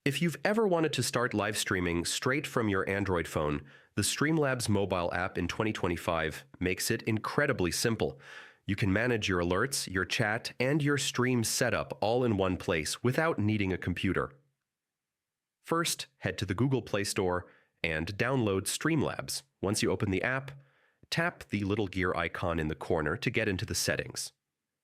If you've ever wanted to start live streaming straight from your Android phone, the Streamlabs mobile app in 2025 makes it incredibly simple. You can manage your alerts, your chat, and your stream setup all in one place without needing a computer. First, head to the Google Play Store and download Streamlabs. Once you open the app, tap the little gear icon in the corner to get into the settings.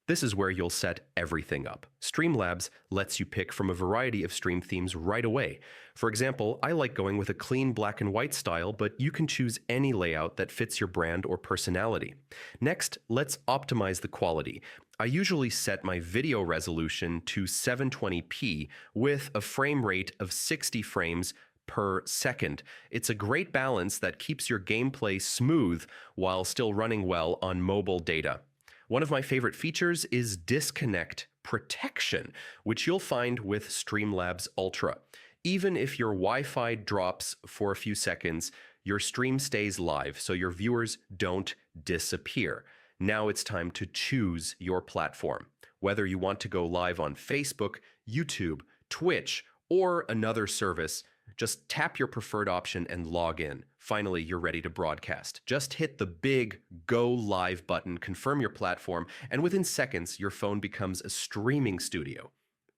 This is where you'll set everything up. Streamlabs lets you pick from a variety of stream themes right away. For example, I like going with a clean black and white style, but you can choose any layout that fits your brand or personality. Next, let's optimize the quality. I usually set my video resolution to 720p with a frame rate of 60 frames per second. It's a great balance that keeps your gameplay smooth while still running well on mobile data. One of my favorite features is disconnect protection, which you'll find with Streamlabs Ultra. Even if your Wi-Fi drops for a few seconds, your stream stays live, so your viewers don't disappear. Now it's time to choose your platform. Whether you want to go live on Facebook, YouTube, Twitch, or another service, just tap your preferred option and log in. Finally, you're ready to broadcast. Just hit the big Go Live button, confirm your platform, and within seconds, your phone becomes a streaming studio.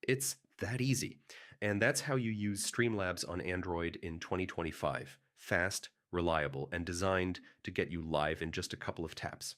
It's that easy. And that's how you use Streamlabs on Android in 2025. Fast, reliable, and designed to get you live in just a couple of taps.